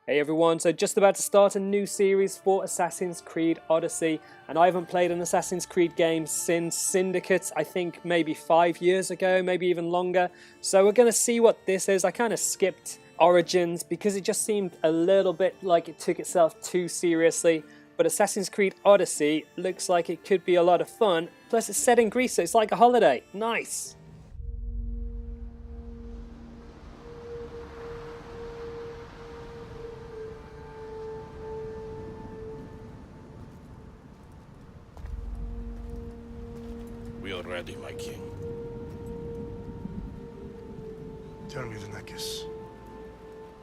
Hey everyone, so just about to start a new series for Assassin's Creed Odyssey, and I haven't played an Assassin's Creed game since Syndicate, I think maybe 5 years ago, maybe even longer. So we're going to see what this is. I kind of skipped Origins because it just seemed a little bit like it took itself too seriously, but Assassin's Creed Odyssey looks like it could be a lot of fun, plus it's set in Greece, so it's like a holiday. Nice! We are ready, my king. Tell me, Leonidas,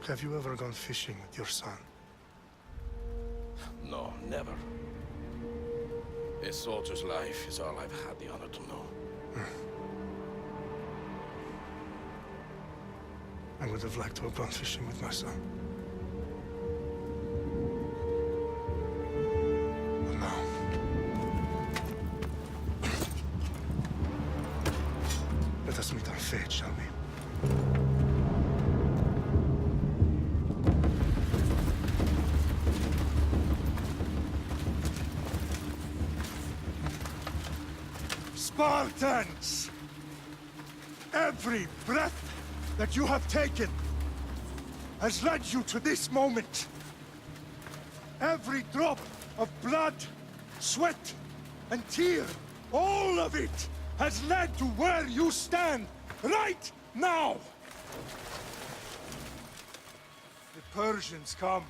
have you ever gone fishing with your son? No, never. A soldier's life is all I've had the honor to know. I would have liked to have gone fishing with my son. But now... let us meet our fate, shall we? Spartans! Every breath that you have taken has led you to this moment. Every drop of blood, sweat, and tear, all of it has led to where you stand right now. The Persians come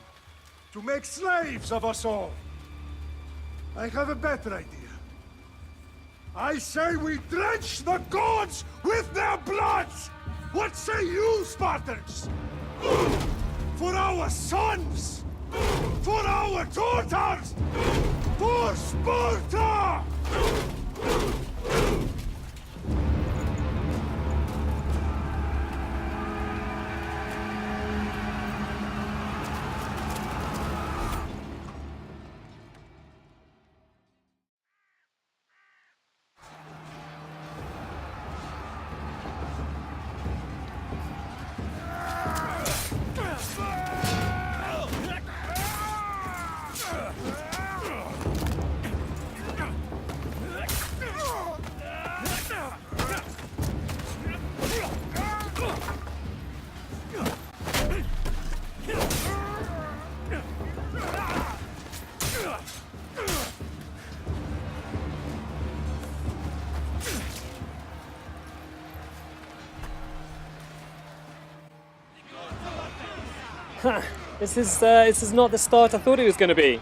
to make slaves of us all. I have a better idea. I say we drench the gods with their blood! What say you, Spartans? For our sons! For our daughters! For Sparta! This is not the start I thought it was going to be.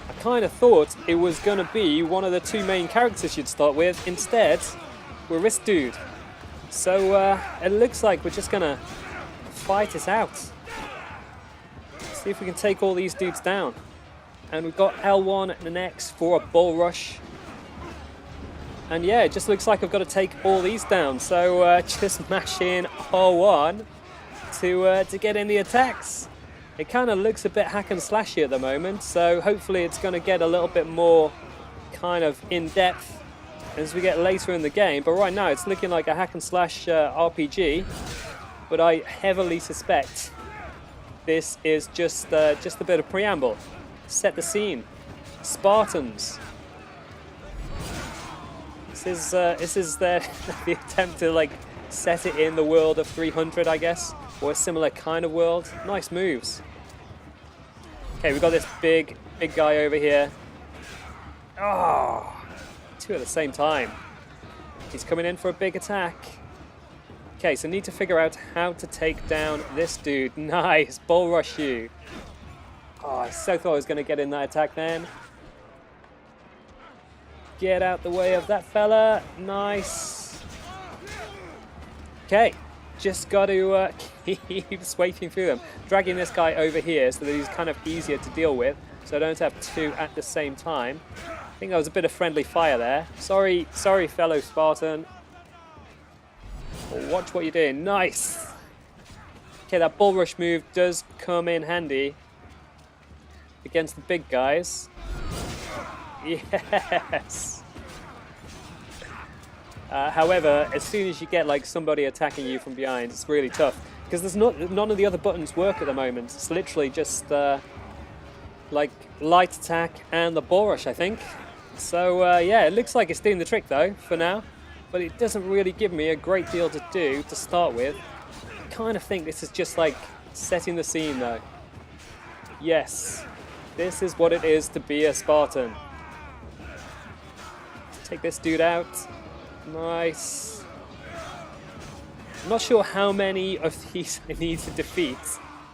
I kind of thought it was going to be one of the two main characters you'd start with. Instead, we're this dude. So it looks like we're just going to fight it out. See if we can take all these dudes down. And we've got L1 and an X for a bull rush. And yeah, it just looks like I've got to take all these down. So just mash in R1 to get in the attacks. It kind of looks a bit hack and slashy at the moment, so hopefully it's going to get a little bit more kind of in-depth as we get later in the game. But right now it's looking like a hack and slash RPG, but I heavily suspect this is just a bit of preamble. Set the scene. Spartans. This is the attempt to like set it in the world of 300, I guess, or a similar kind of world. Nice moves. Okay, we've got this big guy over here. Oh, two at the same time. He's coming in for a big attack. Okay, so need to figure out how to take down this dude. Nice, bull rush you. Oh, I so thought I was going to get in that attack then. Get out the way of that fella. Nice. Okay. Just got to keep sweeping through them. Dragging this guy over here so that he's kind of easier to deal with, so I don't have two at the same time. I think that was a bit of friendly fire there. Sorry, fellow Spartan. Watch what you're doing. Nice. Okay, that bull rush move does come in handy against the big guys. Yes. However, as soon as you get like somebody attacking you from behind, it's really tough. because there's none of the other buttons work at the moment. It's literally just like light attack and the ball rush, I think. So yeah, it looks like it's doing the trick though for now, but it doesn't really give me a great deal to do to start with. I kind of think this is just like setting the scene though. Yes, this is what it is to be a Spartan. Take this dude out. Nice. I'm not sure how many of these I need to defeat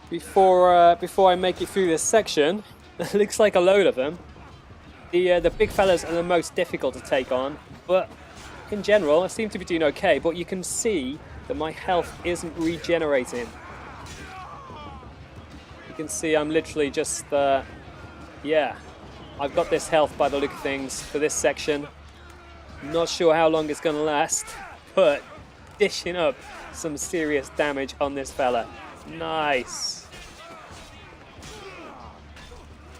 before I make it through this section. It looks like a load of them. The big fellas are the most difficult to take on, but in general I seem to be doing okay, but you can see that my health isn't regenerating. You can see I'm literally just, yeah, I've got this health by the look of things for this section. Not sure how long it's going to last, but dishing up some serious damage on this fella. Nice.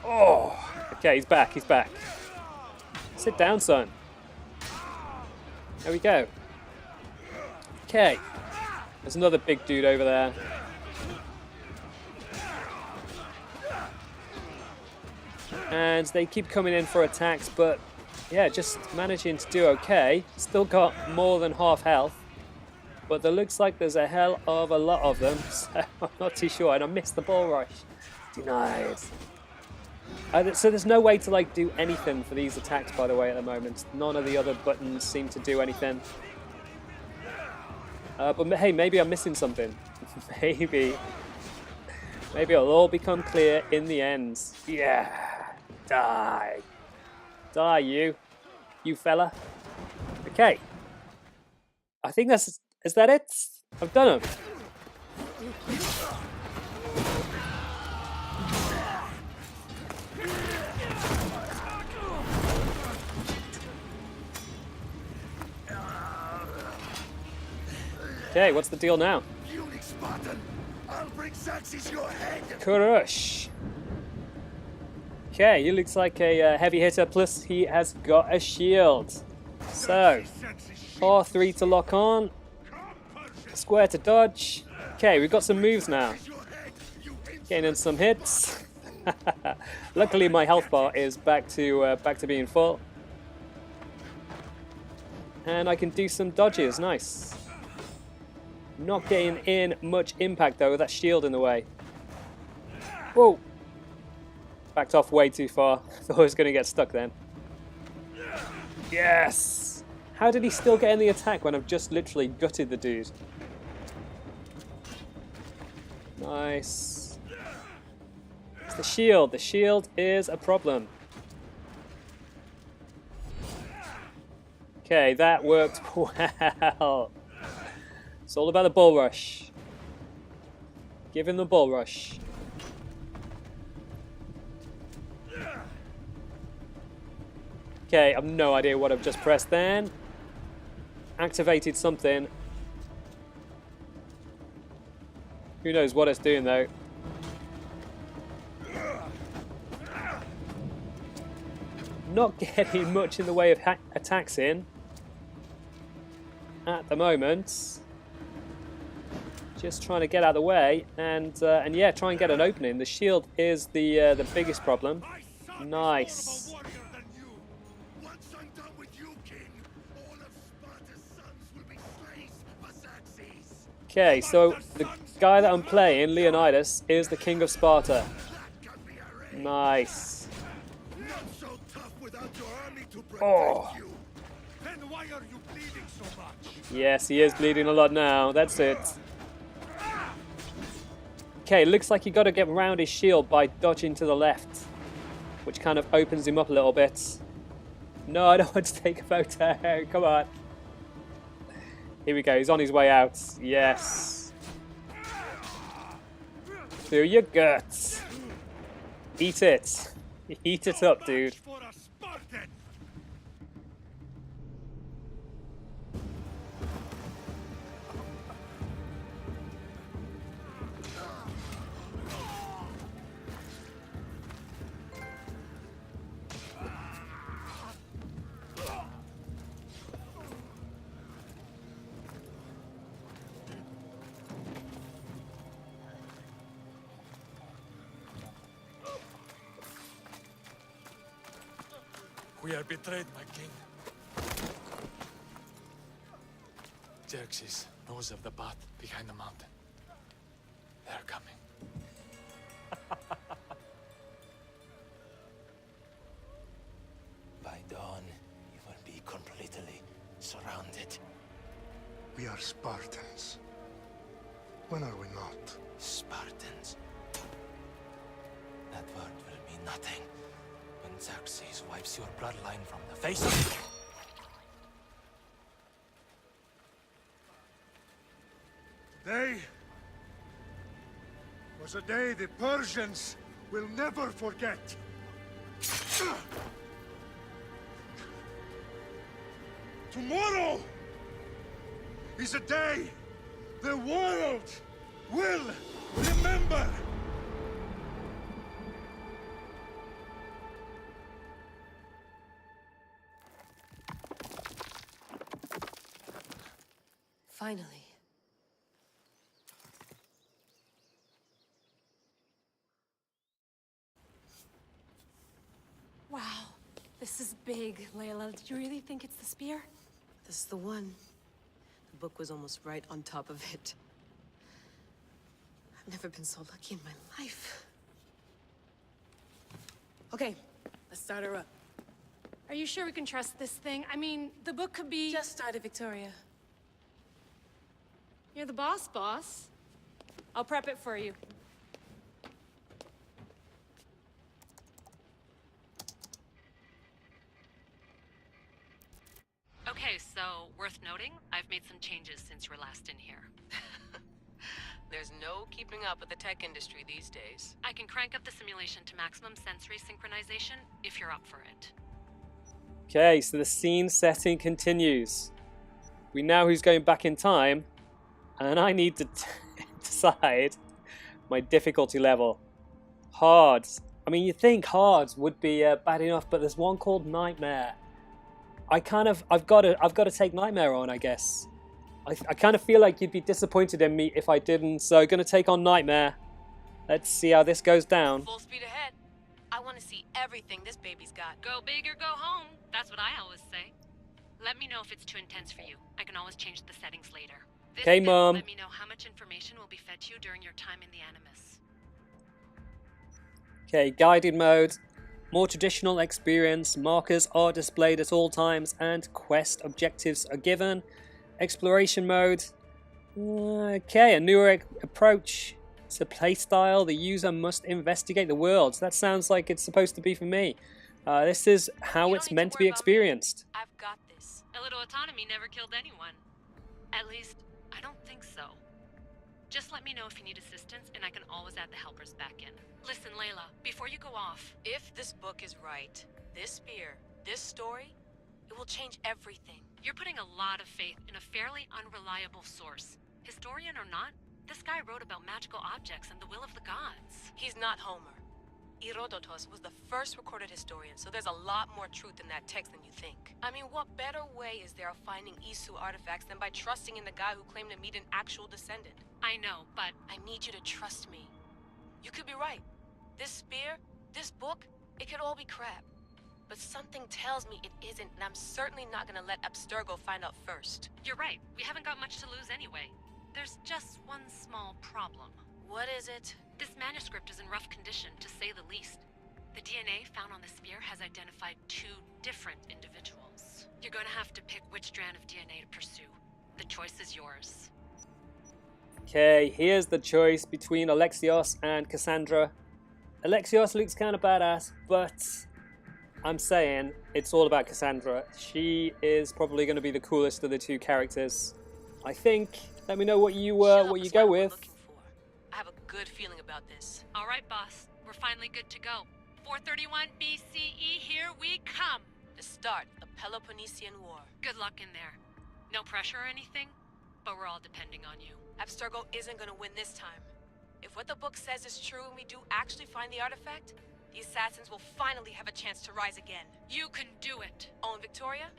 Oh, okay, he's back, he's back. Sit down, son. There we go. Okay, there's another big dude over there. And they keep coming in for attacks, but yeah, just managing to do okay. Still got more than half health, but there looks like there's a hell of a lot of them, so I'm not too sure. And I missed the ball rush. Denied. So there's no way to like do anything for these attacks, by the way, at the moment. None of the other buttons seem to do anything. But hey, maybe I'm missing something. Maybe it'll all become clear in the end. Yeah, die. Die, you fella. Okay. I think is that it? I've done them. Okay, what's the deal now? Spartan, I'll bring Xerxes your head. Crush. Okay, he looks like a heavy hitter, plus he has got a shield. So, R3 to lock on, square to dodge. Okay, we've got some moves now. Getting in some hits. Luckily, my health bar is back to being full, and I can do some dodges. Nice. Not getting in much impact though with that shield in the way. Whoa! Backed off way too far. Thought I was going to get stuck then. Yes! How did he still get in the attack when I've just literally gutted the dude? Nice. It's the shield. The shield is a problem. Okay, that worked well. It's all about the bull rush. Give him the bull rush. Okay, I've no idea what I've just pressed then. Activated something. Who knows what it's doing though. Not getting much in the way of attacks in at the moment. Just trying to get out of the way and yeah, try and get an opening. The shield is the biggest problem. Nice. Okay, so the guy that I'm playing, Leonidas, is the King of Sparta. Nice. Oh. Yes, he is bleeding a lot now. That's it. Okay, looks like you got to get around his shield by dodging to the left, which kind of opens him up a little bit. No, I don't want to take a photo. Come on. Here we go. He's on his way out. Yes. Through your guts. Eat it. Eat it up, dude. We are betrayed, my king. Xerxes knows of the path behind the mountain. They're coming. By dawn, you will be completely surrounded. We are Spartans. When are we not? Spartans. That word will mean nothing when Xerxes wipes your bloodline from the face of... Today was a day the Persians will never forget. Tomorrow is a day the world will remember. Finally. Wow, this is big, Layla. Did you really think it's the spear? This is the one. The book was almost right on top of it. I've never been so lucky in my life. Okay, let's start her up. Are you sure we can trust this thing? I mean, the book could be... Just started, Victoria. You're the boss. I'll prep it for you. Okay, so worth noting, I've made some changes since you were last in here. There's no keeping up with the tech industry these days. I can crank up the simulation to maximum sensory synchronization if you're up for it. Okay, so the scene setting continues. We know who's going back in time, and I need to decide my difficulty level. Hards. I mean, you think hards would be bad enough, but there's one called Nightmare. I've got to take Nightmare on, I guess. I kind of feel like you'd be disappointed in me if I didn't, so going to take on Nightmare. Let's see how this goes down. Full speed ahead. I want to see everything this baby's got. Go big or go home. That's what I always say. Let me know if it's too intense for you. I can always change the settings later. This Okay, bill Mom. Let me know how much information will be fed to you during your time in the Animus. Okay, guided mode. More traditional experience. Markers are displayed at all times and quest objectives are given. Exploration mode. Okay, a newer approach. It's a playstyle. The user must investigate the world. So that sounds like it's supposed to be for me. This is how it's meant to be experienced. I've got this. A little autonomy never killed anyone. At least, I don't think so. Just let me know if you need assistance, and I can always add the helpers back in. Listen, Layla, before you go off... If this book is right, this spear, this story, it will change everything. You're putting a lot of faith in a fairly unreliable source. Historian or not, this guy wrote about magical objects and the will of the gods. He's not Homer. Herodotus was the first recorded historian, so there's a lot more truth in that text than you think. I mean, what better way is there of finding Isu artifacts than by trusting in the guy who claimed to meet an actual descendant? I know, but... I need you to trust me. You could be right. This spear, this book, it could all be crap. But something tells me it isn't, and I'm certainly not gonna let Abstergo find out first. You're right. We haven't got much to lose anyway. There's just one small problem. What is it? This manuscript is in rough condition, to say the least. The DNA found on the spear has identified 2 different individuals. You're going to have to pick which strand of DNA to pursue. The choice is yours. Okay, here's the choice between Alexios and Kassandra. Alexios looks kind of badass, but I'm saying it's all about Kassandra. She is probably going to be the coolest of the 2 characters. I think. Let me know what you go with. I have a good feeling about this. All right, boss. We're finally good to go. 431 BCE, here we come. The start of the Peloponnesian War. Good luck in there. No pressure or anything, but we're all depending on you. Abstergo isn't gonna win this time. If what the book says is true and we do actually find the artifact, the assassins will finally have a chance to rise again. You can do it. Oh, and Victoria,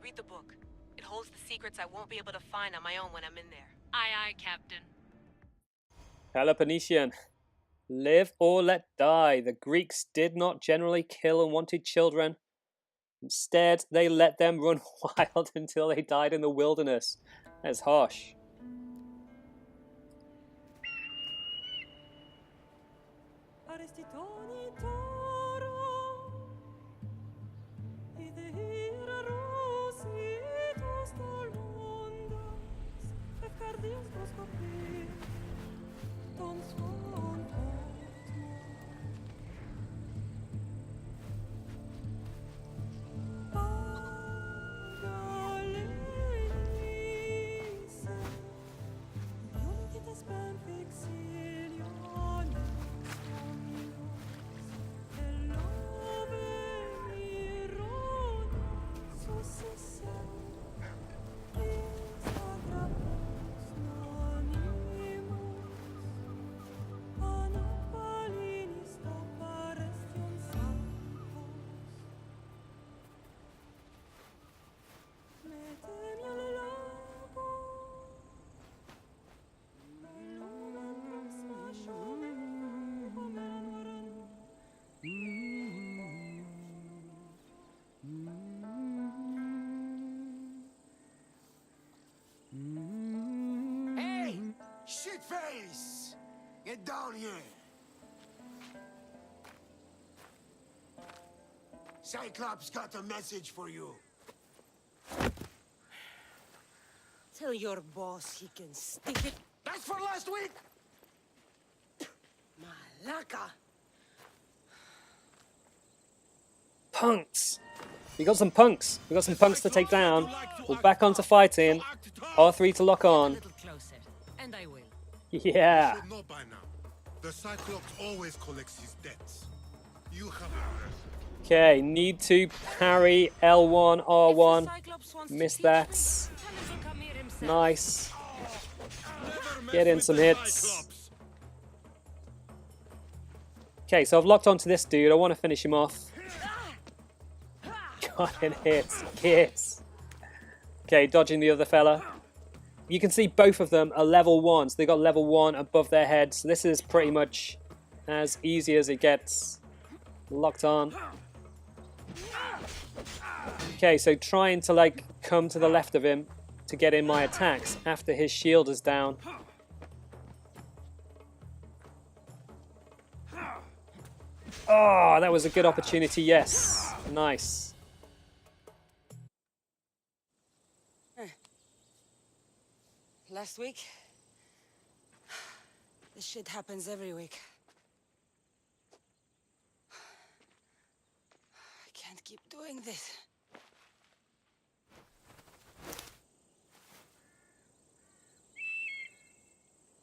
read the book. It holds the secrets I won't be able to find on my own when I'm in there. Aye, aye, Captain. Peloponnesian. Live or let die. The Greeks did not generally kill unwanted children. Instead, they let them run wild until they died in the wilderness. That's harsh. Hey! Shitface! Get down here! Cyclops got a message for you. Tell your boss he can stick it. That's for last week! Malaka! Punks! We got some punks. We got some punks to take down. We're back onto fighting. R3 to lock on. A little closer, and I will. Yeah. You should know by now. The Cyclops always collects his debts. You have Okay, need to parry L1, R1. Miss that. Nice. Get in some hits. Okay, so I've locked onto this dude. I want to finish him off. Got in hits. Yes. Okay, dodging the other fella. You can see both of them are level 1. So they got level 1 above their heads. So this is pretty much as easy as it gets. Locked on. Okay, so trying to like come to the left of him to get in my attacks after his shield is down. Oh, that was a good opportunity, yes. Nice. Last week? This shit happens every week. I can't keep doing this.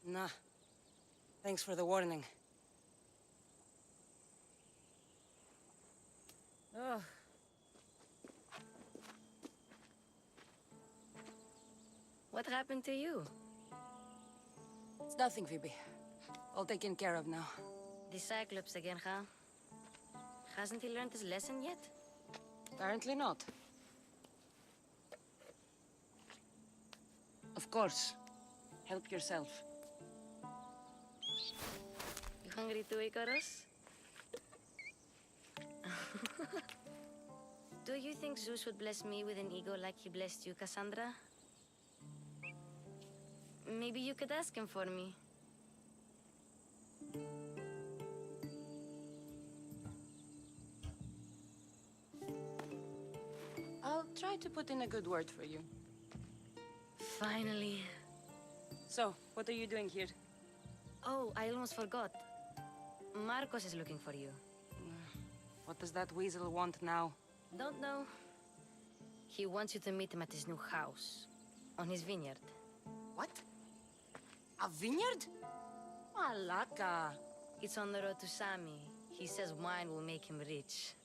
Nah. Thanks for the warning. Oh. What happened to you? It's nothing, Phoebe. All taken care of now. The Cyclops again, huh? Hasn't he learned his lesson yet? Apparently not. Of course. Help yourself. You hungry too, Icarus? Do you think Zeus would bless me with an ego like he blessed you, Kassandra? Maybe you could ask him for me. I'll try to put in a good word for you. Finally. So, what are you doing here? Oh, I almost forgot. Marcos is looking for you. What does that weasel want now? Don't know. He wants you to meet him at his new house. On his vineyard. What? A vineyard? Malaka. It's on the road to Sami. He says wine will make him rich.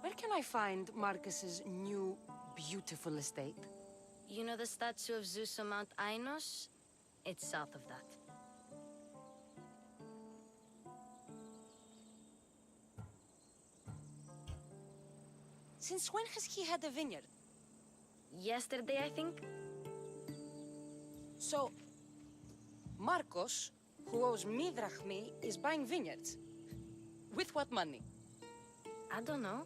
Where can I find Marcus's new, beautiful estate? You know the statue of Zeus on Mount Ainos? It's south of that. Since when has he had a vineyard? Yesterday, I think? So, Marcos, who owes me drachmi, is buying vineyards. With what money? I don't know.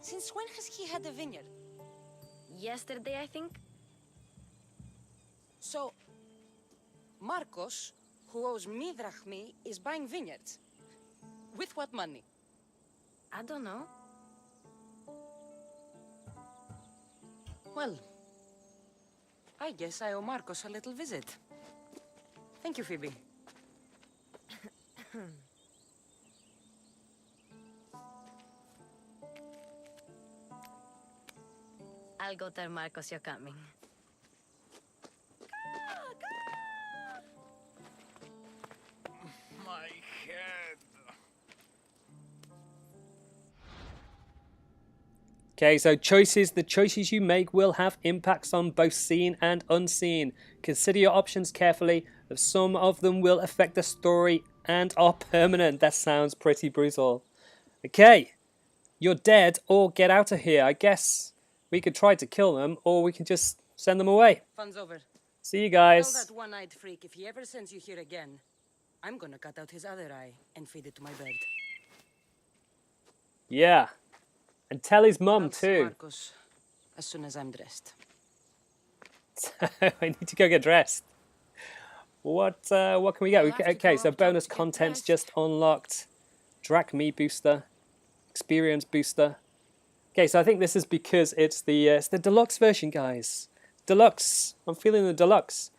Since when has he had a vineyard? Yesterday, I think. So, Marcos, who owes me drachmi, is buying vineyards. With what money? I don't know. Well, I guess I owe Marcos a little visit. Thank you, Phoebe. I'll go tell Marcos you're coming. My head. Okay, so the choices you make will have impacts on both seen and unseen. Consider your options carefully, as some of them will affect the story and are permanent. That sounds pretty brutal. Okay, you're dead or get out of here. I guess we could try to kill them or we can just send them away. Fun's over. See you Tell guys. that one-eyed freak if he ever sends you here again, I'm gonna cut out his other eye and feed it to my bird. Yeah, and tell his mum I'll see too. Marcos as soon as I'm dressed. I need to go get dressed. What can we get? I'll have to Okay, go so off bonus to get content's dressed. just unlocked. Drachmi booster, experience booster. Okay, so I think this is because it's the deluxe version, guys. Deluxe. I'm feeling the deluxe.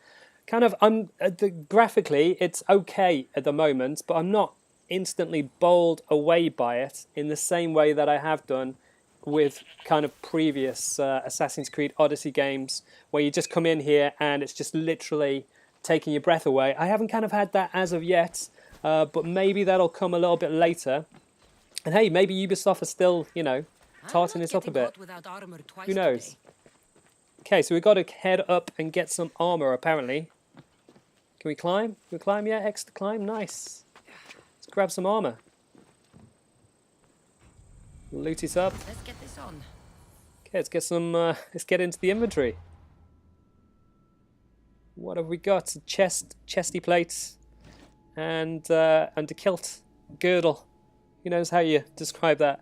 Kind of. Graphically, it's okay at the moment, but I'm not instantly bowled away by it in the same way that I have done with kind of previous Assassin's Creed Odyssey games, where you just come in here and it's just literally taking your breath away. I haven't kind of had that as of yet, but maybe that'll come a little bit later. And hey, maybe Ubisoft are still, you know, tarting this up a bit. Who knows? Okay, so we've got to head up and get some armor, apparently. Can we climb? Can we climb? Yeah, X to climb. Nice. Let's grab some armor. Loot it up. Let's get this on. Okay, let's get some. Let's get into the inventory. What have we got? A chesty plates, and a kilt, girdle. Who knows how you describe that?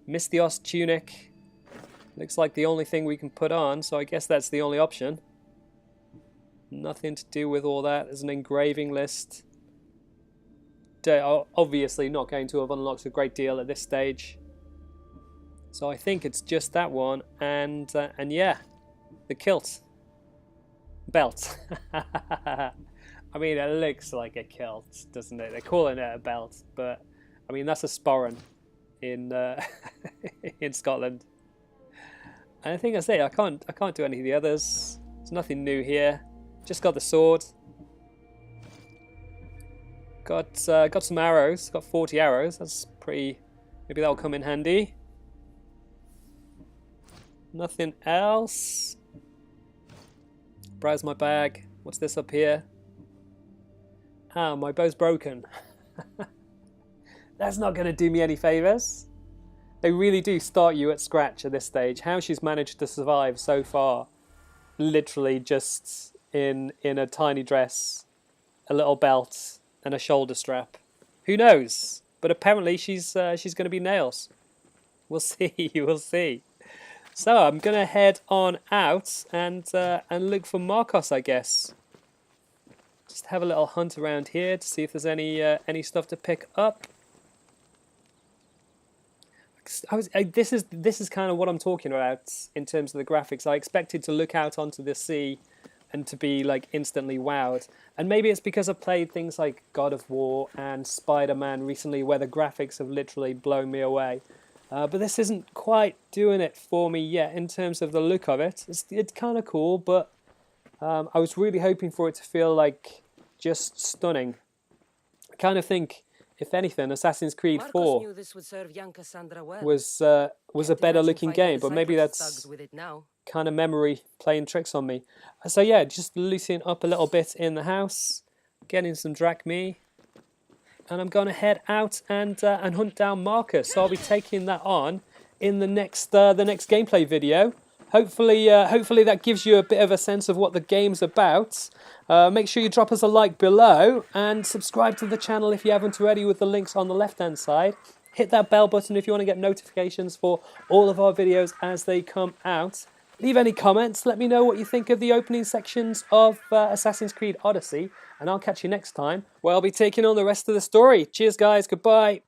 Mystios tunic. Looks like the only thing we can put on, so I guess that's the only option. Nothing to do with all that. There's an engraving list. Obviously not going to have unlocked a great deal at this stage. So I think it's just that one, and yeah, the kilt. Belt. I mean, it looks like a kilt, doesn't it? They're calling it a belt, but I mean, that's a sporran in in Scotland. And I think that's it. I can't do any of the others. There's nothing new here. Just got the sword. Got some arrows. Got 40 arrows. That's pretty. Maybe that'll come in handy. Nothing else. Browse my bag. What's this up here? Ah, my bow's broken. That's not going to do me any favours. They really do start you at scratch at this stage. How she's managed to survive so far, literally just in a tiny dress, a little belt, and a shoulder strap. Who knows? But apparently she's going to be nails. We'll see. We'll see. So I'm going to head on out and look for Marcos, I guess. Just have a little hunt around here to see if there's any stuff to pick up. This is kind of what I'm talking about in terms of the graphics. I expected to look out onto the sea and to be like instantly wowed. And maybe it's because I've played things like God of War and Spider-Man recently, where the graphics have literally blown me away. But this isn't quite doing it for me yet in terms of the look of it. It's kind of cool, but I was really hoping for it to feel like just stunning. I kind of think, if anything, Assassin's Creed 4 knew this would serve young Kassandra well. was a better looking game, but maybe that's kind of memory playing tricks on me. So yeah, just loosening up a little bit in the house, getting some drachmi, and I'm going to head out and hunt down Marcus. So I'll be taking that on in the next gameplay video. hopefully that gives you a bit of a sense of what the game's about. Make sure you drop us a like below and subscribe to the channel if you haven't already with the links on the left-hand side. Hit that bell button if you want to get notifications for all of our videos as they come out. Leave any comments, let me know what you think of the opening sections of Assassin's Creed Odyssey, and I'll catch you next time where I'll be taking on the rest of the story. Cheers guys, goodbye.